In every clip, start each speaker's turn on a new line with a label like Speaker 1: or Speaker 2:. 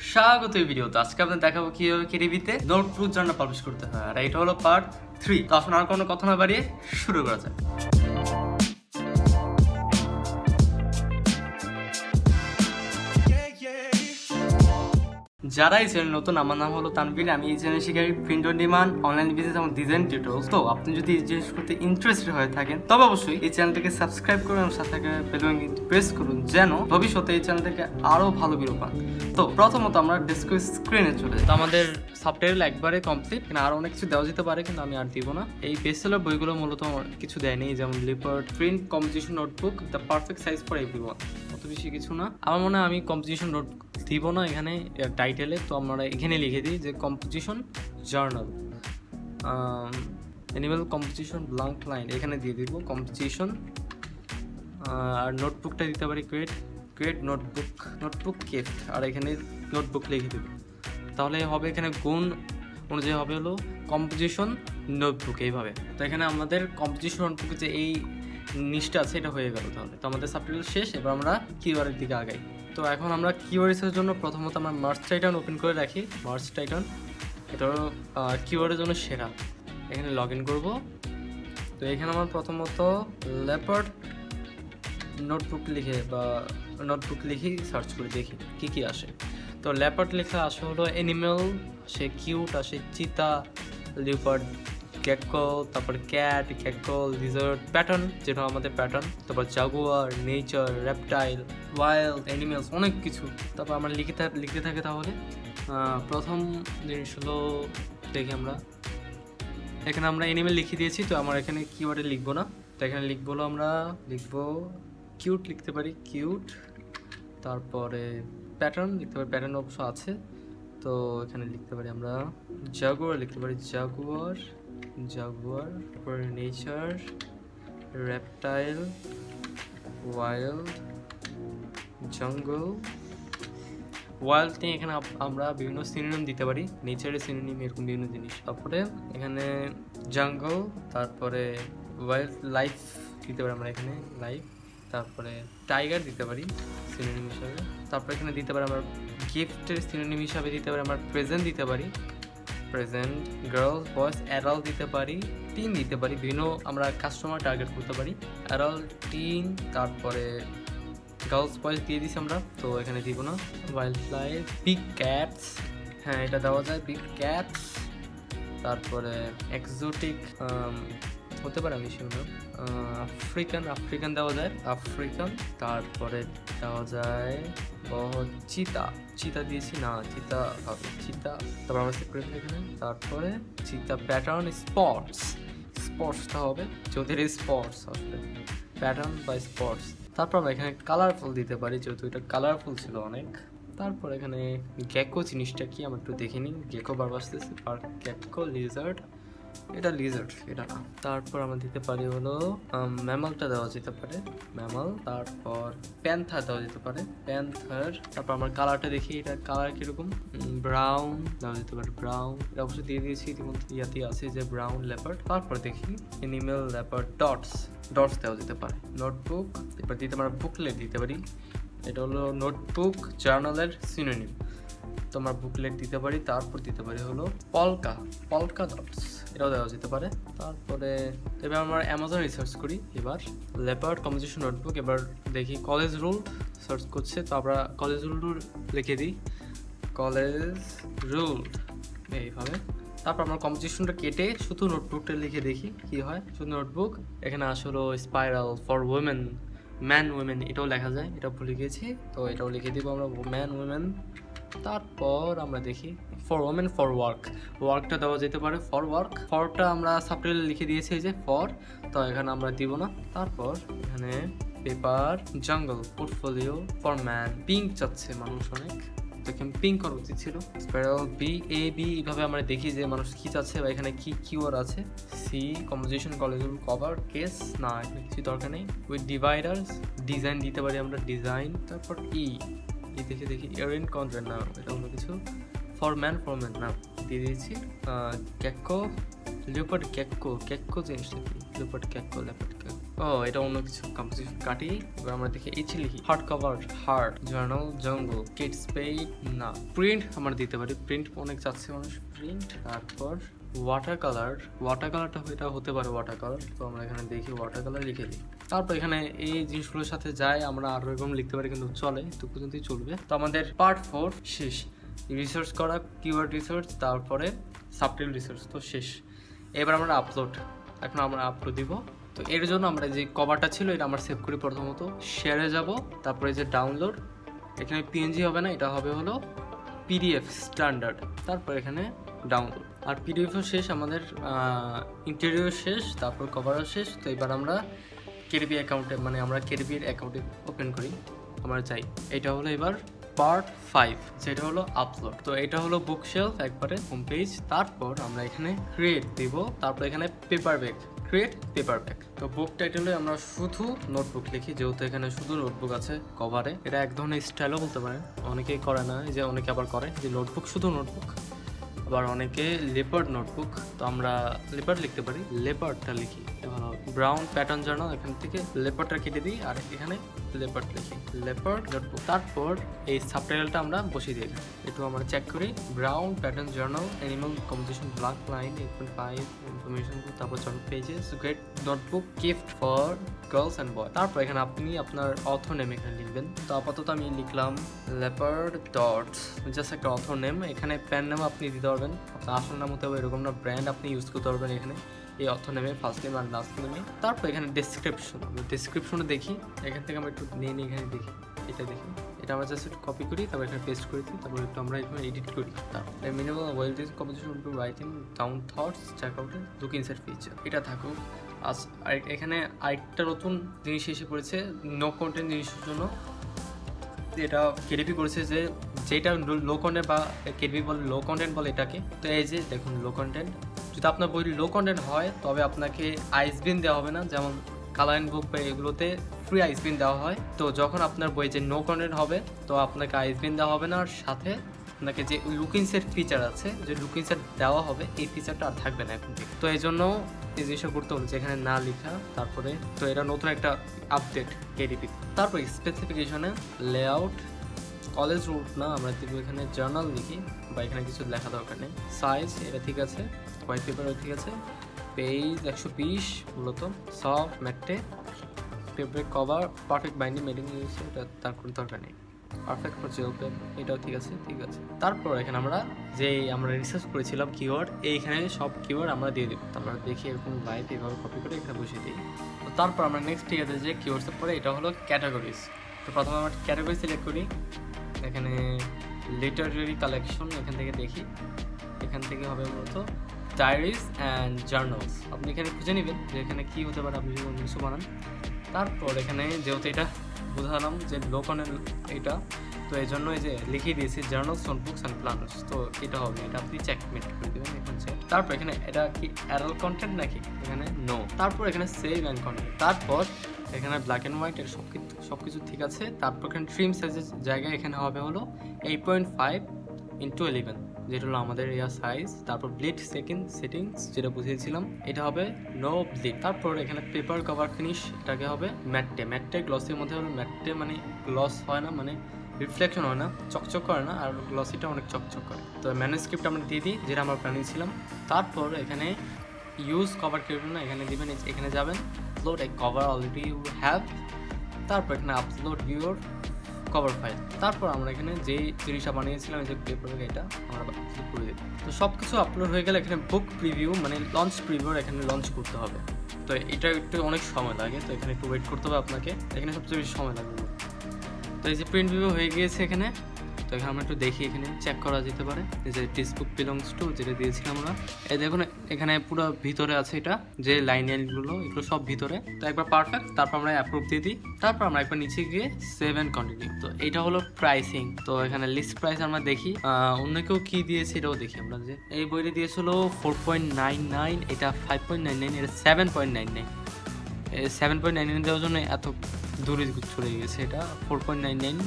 Speaker 1: স্বাগত এই ভিডিওতে। আজকে আপনাদের দেখাবো কিভাবে কেটিভিতে নোটবুক জার্নাল পাবলিশ করতে হয়, আর এটা হলো পার্ট 3। তো আসুন আর কোনো কথা না বাড়িয়ে শুরু করা যাক। যারা এই চ্যানেল নতুন, আমার নাম হলো তানভীর। আমি এই চ্যানেল শিখাই print on demand, online business এবং ডিজাইন টিউটোরিয়ালস। তো আপনি যদি এই জিনিস করতে ইন্টারেস্টেড হয়ে থাকেন তবে অবশ্যই এই চ্যানেলটাকে সাবস্ক্রাইব করুন এবং সাথে থাকা বেল আইকনটি প্রেস করুন, যেন ভবিষ্যতে এই চ্যানেল থেকে আরো ভালো ভিডিও পান। তো প্রথমত আমরা ডেস্কটপ স্ক্রিনে চলে যাই। তো আমাদের সাবটাইটেল একবারে কমপ্লিট, কিন্তু আরো অনেক কিছু দেওয়া যেতে পারে, কিন্তু আমি আর দিব না। এই বেস্টসেলার বইগুলো মূলত কিছু দেয়নি, যেমন leopard print composition notebook, the perfect size for everyone. অত বেশি কিছু না। আমার মনে হয় আমি কম্পোজিশন নোট দিব না এখানে টাইটেলে। তো আমরা এখানে লিখে দিই যে composition journal, animal composition blank line, এখানে দিয়ে দিব কম্পোজিশন। আর নোটবুকটা দিতে পারি ক্রিয়েট নোটবুক গিফট, আর এখানে নোটবুক লিখে দেব। তাহলে হবে এখানে গুণ অনুযায়ী হবে হলো কম্পোজিশন নোটবুক এইভাবে। তো এখানে আমাদের কম্পোজিশন নোটবুকে যে এই নিচটা আছে এটা হয়ে গেল। তাহলে তো আমাদের সাবটাইটেল শেষ। এবার আমরা কিওয়ার্ডের দিকে আগাই। তো এখন আমরা কিওয়ার্ডের জন্য প্রথমত আমরা মার্চ টাইটন ওপেন করে রাখি। মার্চ টাইটন এটা কিওয়ার্ডের জন্য সেরা। এখানে লগ ইন করবো। তো এখানে আমার প্রথমত লেপার্ড নোটবুক লিখে সার্চ করে দেখি কি কি আসে। তো লেপার্ড লেখা আসে হলো অ্যানিমেল, আসে কিউট, আসে চিতা, লিপার্ড, গেক্কো, তারপর ক্যাট, গেক্কো, লিজার্ড, প্যাটার্ন যেটা আমাদের প্যাটার্ন, তারপর Jaguar, nature, reptile, wild animals, অনেক কিছু। তারপর আমরা লিখতে থাকি। তাহলে প্রথম জিনিস হলো দেখি আমরা এখানে আমরা অ্যানিমেল লিখে দিয়েছি। তো আমরা এখানে কিওয়ার্ডে লিখবো না। তো এখানে লিখবো হলো আমরা লিখবো কিউট, লিখতে পারি কিউট। তারপরে প্যাটার্ন লিখতে পারি, প্যাটার্ন অবশ্য আছে। তো এখানে লিখতে পারি আমরা জাগুয়ার, লিখতে পারি জাগুয়ার। তারপরে নেচার, রেপটাইল, ওয়াইল্ড, জঙ্গল। ওয়াইল্ড নিয়ে এখানে আমরা বিভিন্ন সিনোনিম দিতে পারি, নেচারের সিনোনিম, এরকম বিভিন্ন জিনিস। তারপরে এখানে জঙ্গল, তারপরে ওয়াইল্ড লাইফ দিতে পারি আমরা এখানে লাইফ। তারপরে টাইগার দিতে পারি সিনোনিম হিসাবে। তারপরে এখানে দিতে পারি আমরা গিফটের সিনোনিম হিসাবে দিতে পারি আমরা প্রেজেন্ট দিতে পারি, প্রেজেন্ট। গার্লস, বয়েজ, অ্যাডাল্ট দিতে পারি, টিন দিতে পারি। বিভিন্ন আমরা কাস্টমার টার্গেট করতে পারি, অ্যাডাল্ট, টিন। তারপরে গার্লস বয়েজ দিয়ে দিছি আমরা, তো এখানে দিব না। ওয়াইল্ড লাইফ, বিগ ক্যাটস, হ্যাঁ এটা দেওয়া যায়, বিগ ক্যাটস। তারপরে এক্সোটিক হতে পারে, আমি শিওর না। আফ্রিকান দেওয়া যায়, আফ্রিকান। তারপরে দেওয়া যায় চিতা দিয়েছি না, চিতা হবে চিতা। তারপর আমরা সিক্রেট এখানে। তারপরে চিতা, প্যাটার্ন, স্পটসটা হবে চৌধুরী স্পটস আসলে, প্যাটার্ন বা স্পটস। তারপর আমরা এখানে কালারফুল দিতে পারি, যেহেতু এটা কালারফুল ছিল অনেক। তারপর এখানে গেকো জিনিসটা কি আমরা একটু দেখিনি, গেকো বারবার আসতেছে, গেকো, লিজার্ড, এটা লিজার্ড, এটা না। তারপর আমরা দিতে পারি হলো ম্যামলটা দেওয়া যেতে পারে, ম্যামল। তারপর প্যান্থার দেওয়া যেতে পারে, প্যান্থার। তারপর আমরা কালারটা দেখি, এটা কালার কিরকম, ব্রাউন দেওয়া যেতে পারে, ব্রাউন। এটা অবশ্যই দিয়ে দিয়েছি ইতিমধ্যে, ইয়াতে আছে যে ব্রাউন লেপার্ড। তারপর দেখি অ্যানিমেল, লেপার্ড, ডটস দেওয়া যেতে পারে। নোটবুক, এবার দিতে পারি বুকলেট দিতে পারি, এটা হলো নোটবুক জার্নালের সিনোনিম। তো আমরা বুকলেট দিতে পারি। তারপর দিতে পারি হলো পলকা ডটস, এটাও দেওয়া যেতে পারে। তারপরে এবার আমরা অ্যামাজন রিসার্চ করি। এবার লেপার্ড কম্পোজিশন নোটবুক, এবার দেখি কলেজ রুল সার্চ করছে। তো আমরা কলেজ রুল লিখে দিই, কলেজ রুল এইভাবে। তারপর আমরা কম্পোজিশনটা কেটে শুধু নোটবুকটা লিখে দেখি কি হয়। শুধু নোটবুক, এখানে আসলে spiral for women, man women এটাও লেখা যায়, এটাও ভুলে গেছি। তো এটাও লিখে দিব আমরা ম্যান উইমেন। তারপর আমরা দেখি ফর ওমেন, ফর ওয়ার্কটা দেওয়া যেতে পারে, ফরটা আমরা সাবটাইটেল লিখে দিয়েছি যে ফর, তো এখানে আমরা দিব না। তারপর এখানে পেপার, জঙ্গল, পোর্টফোলিও, ফর ম্যান, পিঙ্ক চাচ্ছে মানুষ অনেক, তো এখানে পিঙ্ক করা উচিত ছিল। স্প্যারল, বি এইভাবে আমরা দেখি যে মানুষ কি চাচ্ছে বা এখানে কি কিওয়ার্ড আছে। সি কম্পোজিশন, কলেজ কভার, কেস না, এখানে কিছু দরকার নেই। উইথ ডিভাইডার্স, ডিজাইন দিতে পারি আমরা, ডিজাইন। তারপর দেখি এরিন কন্টেন্ট না, এটা অন্য কিছু। ফর ম্যান না দিয়ে দিয়েছি। গেক্কো, লিওপার্ড, গেক্কো জিনিসটা কি, লিওপার্ড, গেক্কো, ও এটা অন্য কিছু কম্পোজিশন কাটি। এবার আমরা দেখি এইচে লিখি হার্ড কভার, হার্ড জার্নাল, জঙ্গল, কিডস পেইড না। প্রিন্ট আমরা দিতে পারি, প্রিন্ট অনেক চাচ্ছে মানুষ, প্রিন্ট। তারপর ওয়াটার কালার, ওয়াটার কালারটা এটা হতে পারে ওয়াটার কালার, তো আমরা এখানে দেখি ওয়াটার কালার লিখে দিই। তারপর এখানে এই জিনিসগুলোর সাথে যায় আমরা আরো এরকম লিখতে পারি, কিন্তু চলে তো পর্যন্তই চলবে। তো আমাদের পার্ট 4 শেষ, রিসার্চ করা, কিওয়ার্ড রিসার্চ, তারপরে সাবটাইটেল রিসার্চ তো শেষ। এবার আমরা আপলোড, এখন আমরা আপলোড দিব। তো এর জন্য আমরা যে কভারটা ছিল এটা আমরা সেভ করি, প্রথমত শেয়ারে যাব, তারপরে যে ডাউনলোড, এখানে পিএনজি হবে না, এটা হবে হলো পিডিএফ স্ট্যান্ডার্ড, তারপর এখানে ডাউনলোড। আর পিডিএফও শেষ, আমাদের ইন্টেরিয়র শেষ, তারপর কভারও শেষ। তো এবার আমরা কেডিবি অ্যাকাউন্টে, মানে আমরা কেডিবির অ্যাকাউন্টে ওপেন করি, আমরা চাই। এটা হলো এবার পার্ট 5, যেটা হলো আপলোড। তো এটা হলো বুক শেলফ একবারে হোম পেজ। তারপর আমরা এখানে ক্রিয়েট দিব, তারপর এখানে paper bag, create paper bag. তো বুক টাইটেলে আমরা শুধু নোটবুক লিখি, যেহেতু এখানে শুধু নোটবুক আছে কভারে। এটা এক ধরনের স্টাইলও বলতে পারেন, অনেকেই করে না, যে অনেকে আবার করে যে নোটবুক শুধু নোটবুক, আবার অনেকে লেপার্ড নোটবুক। তো আমরা লেপার্ড লিখতে পারি, লেপার্ডটা লিখি ভালো। ব্রাউন প্যাটার্ন জার্নাল, এখান থেকে লেপার্ডটা কেটে দিই, আর এখানে লেপার্ড লিখি, লেপার্ড নোটবুক। তারপর এই সাবটাইটেলটা আমরা বসিয়ে দিই, একটু আমরা চেক করি। Brown pattern journal, animal composition, black line 8.5 information, তারপর জন্য pages, great notebook gift for girls and boy. তারপর এখানে আপনি আপনার অথর নেম এখানে লিখবেন। তো আপাতত আমি লিখলাম লেপার্ড ডটস, জাস্ট একটা অথর নেম। এখানে প্যান নাম আপনি দিতে পারবেন, আপনার আসল নাম হতে হবে এরকম না, ব্র্যান্ড আপনি ইউজ করতে পারবেন এখানে এই অথর নেমে, ফার্স্ট নেম আর লাস্ট নেমে। তারপর এখানে ডেসক্রিপশন, ডেসক্রিপশনে দেখি, এখান থেকে আমরা একটু নিয়ে এখানে দেখি, এটা দেখি, এটা আমরা জাস্ট একটু কপি করি, তারপর এখানে পেস্ট করে দিই, তারপর একটু আমরা এখানে এডিট করি। তারপর minimum well this composition to writing down thoughts, check out look inside feature, এটা থাকুক। আর এখানে আরেকটা নতুন জিনিস এসে পড়েছে নো কন্টেন্ট জিনিসের জন্য, এটা কেডিপি করেছে যে যেটা লো কন্টেন্ট বা কেডিপি বলে লো কন্টেন্ট বলে এটাকে। তো এই যে দেখুন লো কন্টেন্ট, যদি আপনার বই লো কন্টেন্ট হয় তবে আপনাকে আইসবিন দেওয়া হবে না, যেমন কালার অ্যান্ড বুক বা এগুলোতে ফ্রি আইসবিন দেওয়া হয়। তো যখন আপনার বই যে নো কন্টেন্ট হবে তো আপনাকে আইসবিন দেওয়া হবে না, আর সাথে আপনাকে যে লুকিং সেট ফিচার আছে, যে লুকিং সেট দেওয়া হবে এই ফিচারটা আর থাকবে না এখন থেকে। তো এই জন্য এই জিনিসটা করতে হলো যে এখানে না লেখা। তারপরে তো এটা নতুন একটা আপডেট কেডিপি। তারপর স্পেসিফিকেশনে লেআউট, কলেজ রুট না, আমরা দিব এখানে জার্নাল লিখি, বা এখানে কিছু লেখা দরকার নেই। সাইজ এটা ঠিক আছে, হোয়াইট পেপারও ঠিক আছে, পেজ 120 মূলত, soft matte, paper cover, perfect binding মেডিং, এটা তার কোনো দরকার নেই। পারফেক্ট ফর জেল পেন, এটাও ঠিক আছে, ঠিক আছে। তারপর এখানে আমরা রিসার্চ করেছিলাম কিওয়ার্ড, এইখানে সব কিওয়ার্ড আমরা দিয়ে দিব। আমরা দেখি এরকম লাইভ এভাবে কপি করে এখানে বসিয়ে দিই। তো তারপর আমরা নেক্সট ঠিক আছে যে কিওয়ার্ডসের পরে এটা হলো ক্যাটাগরিজ। তো প্রথমে আমরা ক্যাটাগরি সিলেক্ট করি, এখানে লিটারেরি কালেকশন, এখান থেকে দেখি, এখান থেকে হবে মূলত ডায়েরিজ অ্যান্ড জার্নালস। আপনি এখানে খুঁজে নেবেন যে এখানে কী হতে পারে, আপনি যদি কিছু বানান। তারপর এখানে যেহেতু এটা বুঝালাম যে লোকনের এটা, তো এই জন্য এই যে লিখিয়ে দিয়েছি জার্নালস, নোটবুকস অ্যান্ড প্ল্যানার্স, তো এটা হবে, এটা আপনি চেকমেট করে দেবেন এখন চেক। তারপর এখানে এটা কি অ্যাডাল কন্টেন্ট নাকি, এখানে নো। তারপর এখানে সেভ অ্যান্ড কন্টেন্ট, তারপর এখানে ব্ল্যাক অ্যান্ড হোয়াইট, এর সব কিছু ঠিক আছে। তারপর এখানে ট্রিম সাইজের জায়গায় এখানে হবে হলো 8.5x11, যেটা হলো আমাদের এরিয়া সাইজ। তারপর ব্লিড সেটিংস যেটা বুঝিয়েছিলাম এটা হবে নো ব্লিড। তারপর এখানে পেপার কভার ফিনিশ, এটাকে হবে ম্যাটে গ্লসের মধ্যে হলো ম্যাটে, মানে গ্লস হয় না, মানে রিফ্লেকশন হয় না, চকচক করে না, আর গ্লসিটা অনেক চকচক করে। তো ম্যানুস্ক্রিপ্ট আমরা দিয়ে দিই, যেটা আমরা প্ল্যানিং ছিলাম। তারপর এখানে ইউজ কভার কেউ না, এখানে দিবেন, এখানে যাবেন upload a cover already you have, তারপর এখানে আপলোড ইউর কভার ফাইল। তারপর আমরা এখানে যে জিনিসটা বানিয়েছিলাম এই যে পেপার, এটা আমরা করে দিই। তো সব কিছু আপলোড হয়ে গেলে এখানে বুক প্রিভিউ, মানে লঞ্চ প্রিভিউ এখানে লঞ্চ করতে হবে। তো এটা একটু অনেক সময় লাগে, তো এখানে একটু ওয়েট করতে হবে আপনাকে, এখানে সবচেয়ে বেশি সময় লাগবে। তো এই যে প্রিন্ট ভিউ হয়ে গিয়েছে এখানে। তো এখানে আমরা একটু দেখি, এখানে চেক করা যেতে পারে এই যে দিস বুক বিলংস টু, যেটা দিয়েছিলাম আমরা। এই দেখুন এখানে পুরো ভিতরে আছে, এটা যে লাইনগুলো এগুলো সব ভিতরে। তো একবার পারফেক্ট, তারপর আমরা অ্যাপ্রুভ দিয়ে দিই। তারপর আমরা একবার নিচে গিয়ে সেভ অ্যান্ড কন্টিনিউ। তো এটা হলো প্রাইসিং। তো এখানে লিস্ট প্রাইস আমরা দেখি, অন্য কেউ কি দিয়েছে এটাও দেখি আমরা। যে এই বইটা দিয়েছিল 4.99, এটা 5.99, এটা 7.99। 7.99 দেওয়ার জন্য এত দূরে চলে গেছে। এটা 4.99,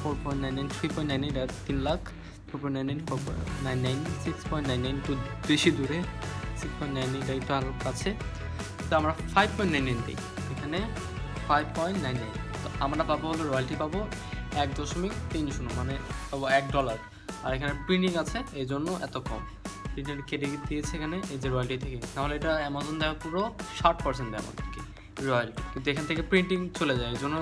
Speaker 1: 3.99, এটা 3 লাখ। 4.99, 4.99, 6.99 একটু বেশি দূরে, 6.99 এটা একটু আরও কাছে। তো আমরা 5.99 দিই, এখানে এখানে 5.99। তো আমরা পাবো হলো রয়্যালটি পাবো 1.30, মানে পাবো $1। আর এখানে প্রিন্টিং আছে এই জন্য এত কম প্রিন্টিং কেটে দিয়েছে এখানে এই যে রয়্যালটি থেকে। তাহলে এটা অ্যামাজন দেওয়া পুরো 60% দেয় আমাদেরকে রয়্যালটি, কিন্তু এখান থেকে প্রিন্টিং চলে যায় এই জন্য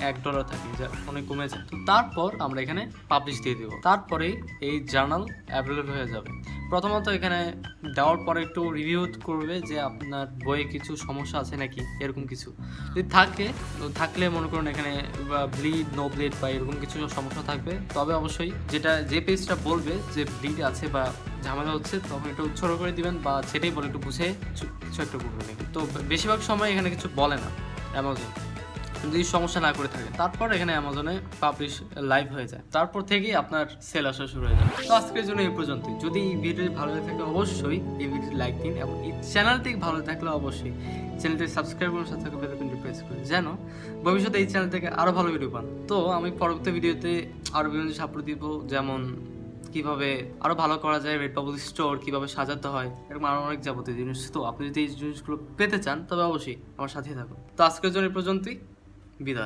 Speaker 1: $1 থাকে, যা অনেক কমে যায়। তো তারপর আমরা এখানে পাবলিশ দিয়ে দেবো, তারপরেই এই জার্নাল অ্যাভেলেবল হয়ে যাবে। প্রথমত এখানে দেওয়ার পরে একটু রিভিউ করবে যে আপনার বইয়ে কিছু সমস্যা আছে নাকি, এরকম কিছু যদি থাকলে মনে করুন এখানে ব্লিড নো ব্লিড বা এরকম কিছু সমস্যা থাকবে, তবে অবশ্যই যে পেজটা বলবে যে ব্লিড আছে বা ঝামেলা হচ্ছে তখন একটু উৎসর্গ করে দিবেন, বা সেটাই বলে একটু বুঝে কিছু একটা করবেন। তো বেশিরভাগ সময় এখানে কিছু বলে না অ্যামাজন, যদি সমস্যা না করে থাকে। তারপর এখানে অ্যামাজনে পাবলিশ লাইভ হয়ে যায়, তারপর থেকেই আপনার সেল আসা শুরু হয়ে যায়। তো আজকের জন্য এই পর্যন্তই। যদি এই ভিডিওটি ভালো লাগে থাকে অবশ্যই এই ভিডিওটি লাইক দিন, এবং এই চ্যানেলটি ভালো থাকলে অবশ্যই চ্যানেলটি সাবস্ক্রাইব করুন, সাথে বেল আইকনটি প্রেস করুন যেন ভবিষ্যতে এই চ্যানেল থেকে আরও ভালো ভিডিও পান। তো আমি পরবর্তী ভিডিওতে আরও বিভিন্ন সাপোর্ট দিব, যেমন কিভাবে আরো ভালো করা যায়, রেডবাবল স্টোর কিভাবে সাজাতে হয়, এরকম আরো অনেক যাবতীয় জিনিস। তো আপনি যদি এই জিনিসগুলো পেতে চান তবে অবশ্যই আমার সাথে থাকুন। তো আজকের জন্য এই পর্যন্তই, বিদায়।